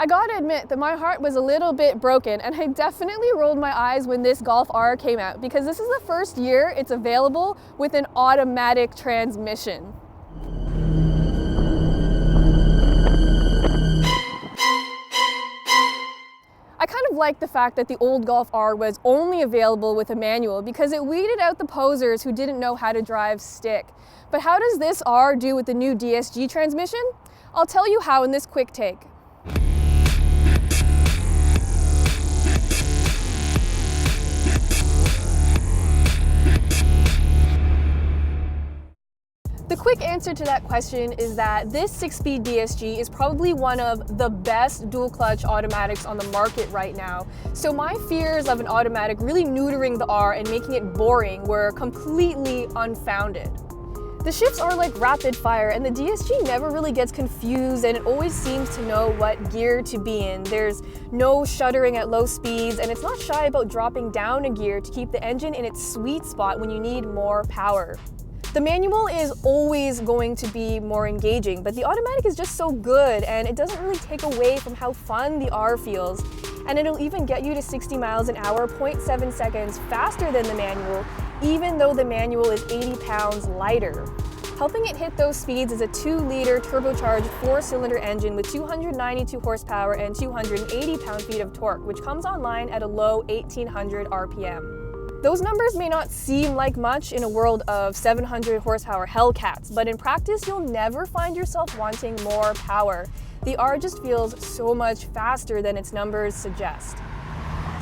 I gotta admit that my heart was a little bit broken, and I definitely rolled my eyes when this Golf R came out, because this is the first year it's available with an automatic transmission. I kind of like the fact that the old Golf R was only available with a manual because it weeded out the posers who didn't know how to drive stick. But how does this R do with the new DSG transmission? I'll tell you how in this quick take. The quick answer to that question is that this 6-speed DSG is probably one of the best dual clutch automatics on the market right now. So my fears of an automatic really neutering the R and making it boring were completely unfounded. The shifts are like rapid fire, and the DSG never really gets confused, and it always seems to know what gear to be in. There's no shuddering at low speeds, and it's not shy about dropping down a gear to keep the engine in its sweet spot when you need more power. The manual is always going to be more engaging, but the automatic is just so good, and it doesn't really take away from how fun the R feels. And it'll even get you to 60 miles an hour, 0.7 seconds faster than the manual, even though the manual is 80 pounds lighter. Helping it hit those speeds is a 2-liter turbocharged 4-cylinder engine with 292 horsepower and 280 pound-feet of torque, which comes online at a low 1800 RPM. Those numbers may not seem like much in a world of 700 horsepower Hellcats, but in practice you'll never find yourself wanting more power. The R just feels so much faster than its numbers suggest.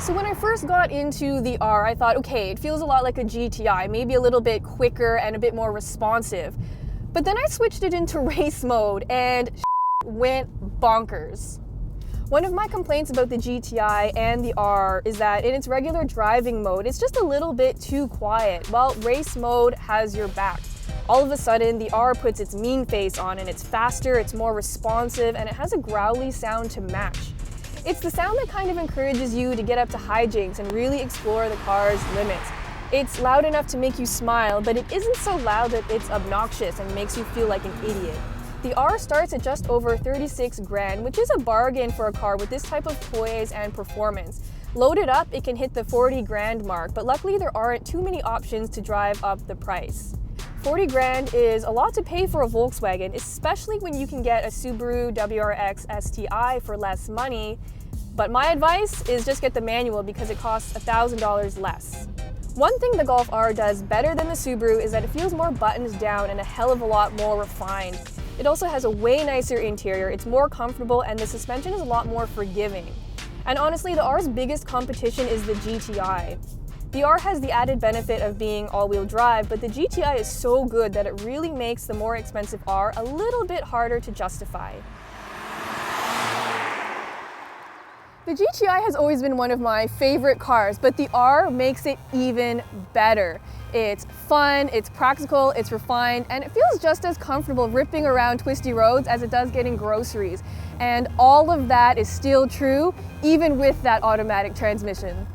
So when I first got into the R, I thought, okay, it feels a lot like a GTI, maybe a little bit quicker and a bit more responsive. But then I switched it into race mode and went bonkers. One of my complaints about the GTI and the R is that in its regular driving mode, it's just a little bit too quiet, while race mode has your back. All of a sudden, the R puts its mean face on, and it's faster, it's more responsive, and it has a growly sound to match. It's the sound that kind of encourages you to get up to hijinks and really explore the car's limits. It's loud enough to make you smile, but it isn't so loud that it's obnoxious and makes you feel like an idiot. The R starts at just over 36 grand, which is a bargain for a car with this type of poise and performance. Loaded up, it can hit the 40 grand mark, but luckily there aren't too many options to drive up the price. 40 grand is a lot to pay for a Volkswagen, especially when you can get a Subaru WRX STI for less money. But my advice is just get the manual because it costs $1,000 less. One thing the Golf R does better than the Subaru is that it feels more buttoned down and a hell of a lot more refined. It also has a way nicer interior, it's more comfortable, and the suspension is a lot more forgiving. And honestly, the R's biggest competition is the GTI. The R has the added benefit of being all-wheel drive, but the GTI is so good that it really makes the more expensive R a little bit harder to justify. The GTI has always been one of my favorite cars, but the R makes it even better. It's fun, it's practical, it's refined, and it feels just as comfortable ripping around twisty roads as it does getting groceries. And all of that is still true, even with that automatic transmission.